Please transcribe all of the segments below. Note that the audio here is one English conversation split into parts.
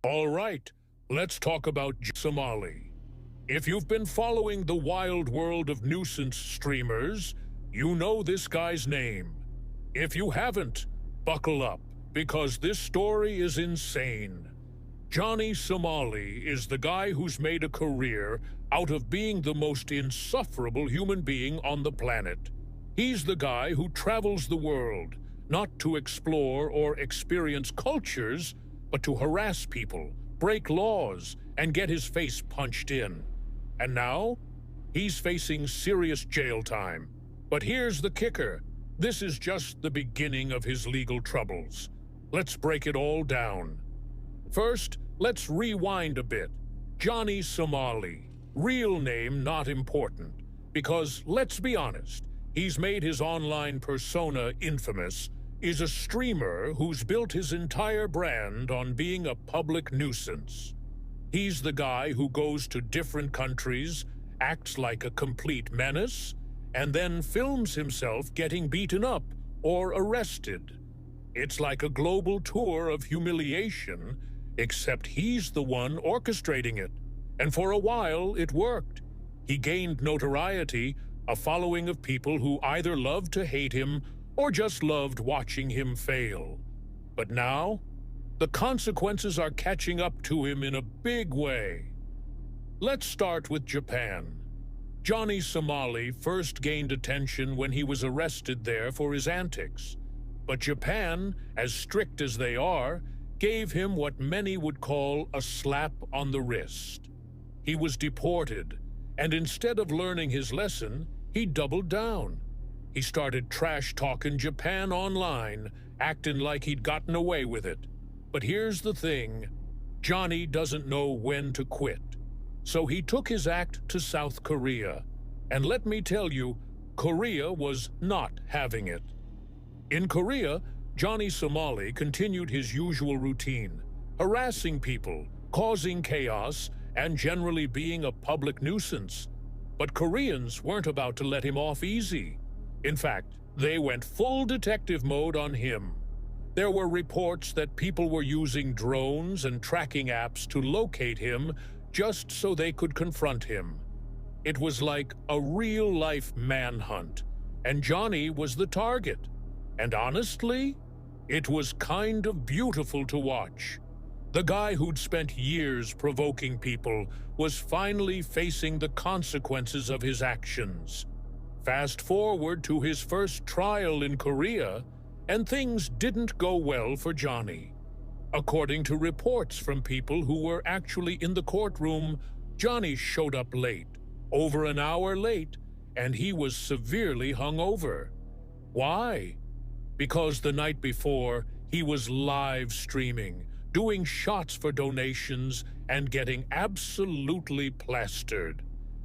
All right, let's talk about Johnny Somali. If you've been following the wild world of Nuisance streamers, you know this guy's name. If you haven't, buckle up, because this story is insane. Johnny Somali is the guy who's made a career out of being the most insufferable human being on the planet. He's the guy who travels the world, not to explore or experience cultures, but to harass people, break laws, and get his face punched in. And now, he's facing serious jail time. But here's the kicker. This is just the beginning of his legal troubles. Let's break it all down. First, let's rewind a bit. Johnny Somali. Real name not important, because let's be honest, he's made his online persona infamous, is a streamer who's built his entire brand on being a public nuisance. He's the guy who goes to different countries, acts like a complete menace, and then films himself getting beaten up or arrested. It's like a global tour of humiliation, except he's the one orchestrating it. And for a while, it worked. He gained notoriety, a following of people who either loved to hate him or just loved watching him fail. But now, the consequences are catching up to him in a big way. Let's start with Japan. Johnny Somali first gained attention when he was arrested there for his antics. But Japan, as strict as they are, gave him what many would call a slap on the wrist. He was deported, and instead of learning his lesson, he doubled down. He started trash-talking Japan online, acting like he'd gotten away with it. But here's the thing, Johnny doesn't know when to quit. So he took his act to South Korea. And let me tell you, Korea was not having it. In Korea, Johnny Somali continued his usual routine, harassing people, causing chaos, and generally being a public nuisance. But Koreans weren't about to let him off easy. In fact, they went full detective mode on him. There were reports that people were using drones and tracking apps to locate him just so they could confront him. It was like a real-life manhunt, and Johnny was the target. And honestly, it was kind of beautiful to watch. The guy who'd spent years provoking people was finally facing the consequences of his actions. Fast forward to his first trial in Korea, and things didn't go well for Johnny. According to reports from people who were actually in the courtroom, Johnny showed up late, over an hour late, and he was severely hungover. Why? Because the night before, he was live streaming, doing shots for donations, and getting absolutely plastered.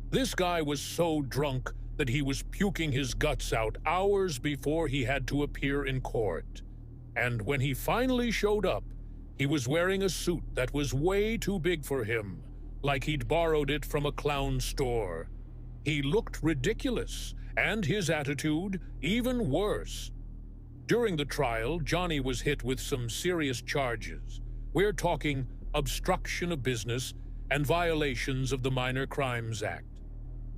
This guy was so drunk that he was puking his guts out hours before he had to appear in court. And when he finally showed up, he was wearing a suit that was way too big for him, like he'd borrowed it from a clown store. He looked ridiculous, and his attitude even worse. During the trial, Johnny was hit with some serious charges. We're talking obstruction of business and violations of the Minor Crimes Act.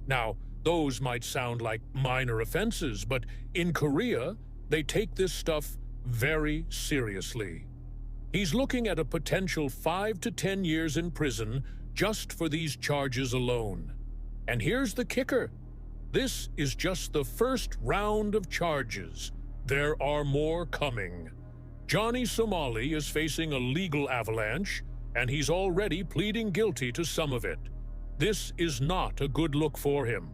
Now, those might sound like minor offenses, but in Korea, they take this stuff very seriously. He's looking at a potential 5 to 10 years in prison just for these charges alone. And here's the kicker. This is just the first round of charges. There are more coming. Johnny Somali is facing a legal avalanche, and he's already pleading guilty to some of it. This is not a good look for him.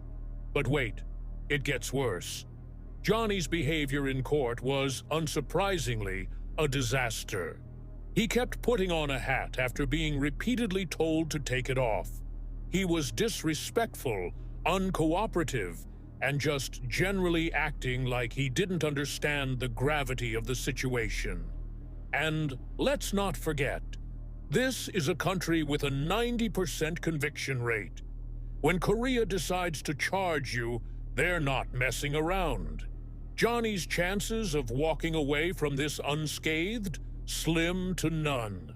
But wait, it gets worse. Johnny's behavior in court was, unsurprisingly, a disaster. He kept putting on a hat after being repeatedly told to take it off. He was disrespectful, uncooperative, and just generally acting like he didn't understand the gravity of the situation. And let's not forget, this is a country with a 90% conviction rate. When Korea decides to charge you, they're not messing around. Johnny's chances of walking away from this unscathed? Slim to none.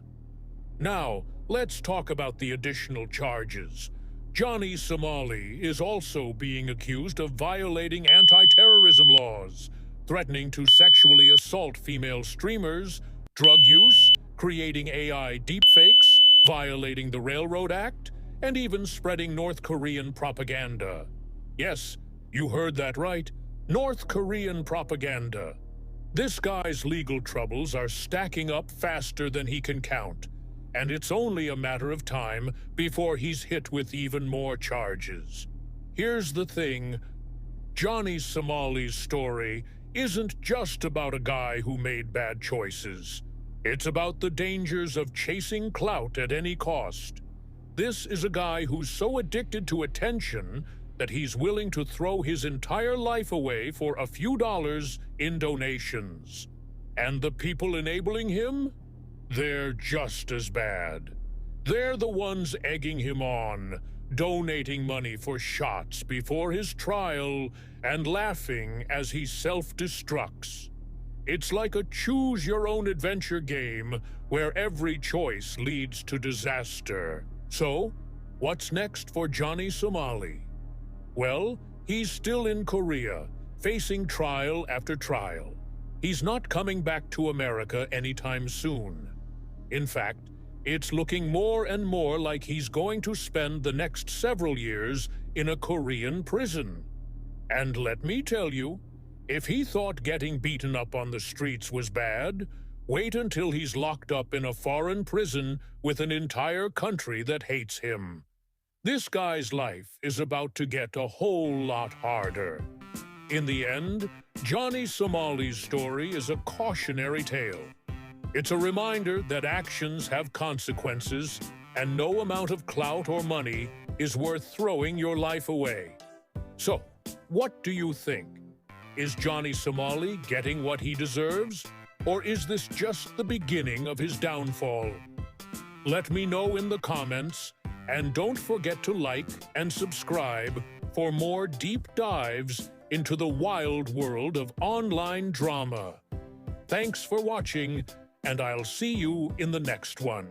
Now, let's talk about the additional charges. Johnny Somali is also being accused of violating anti-terrorism laws, threatening to sexually assault female streamers, drug use, creating AI deepfakes, violating the Railroad Act, and even spreading North Korean propaganda. Yes, you heard that right. North Korean propaganda. This guy's legal troubles are stacking up faster than he can count, and it's only a matter of time before he's hit with even more charges. Here's the thing, Johnny Somali's story isn't just about a guy who made bad choices. It's about the dangers of chasing clout at any cost. This is a guy who's so addicted to attention that he's willing to throw his entire life away for a few dollars in donations. And the people enabling him? They're just as bad. They're the ones egging him on, donating money for shots before his trial, and laughing as he self-destructs. It's like a choose-your-own-adventure game where every choice leads to disaster. So, what's next for Johnny Somali? Well, he's still in Korea, facing trial after trial. He's not coming back to America anytime soon. In fact, it's looking more and more like he's going to spend the next several years in a Korean prison. And let me tell you, if he thought getting beaten up on the streets was bad, wait until he's locked up in a foreign prison with an entire country that hates him. This guy's life is about to get a whole lot harder. In the end, Johnny Somali's story is a cautionary tale. It's a reminder that actions have consequences, and no amount of clout or money is worth throwing your life away. So, what do you think? Is Johnny Somali getting what he deserves? Or is this just the beginning of his downfall? Let me know in the comments, and don't forget to like and subscribe for more deep dives into the wild world of online drama. Thanks for watching, and I'll see you in the next one.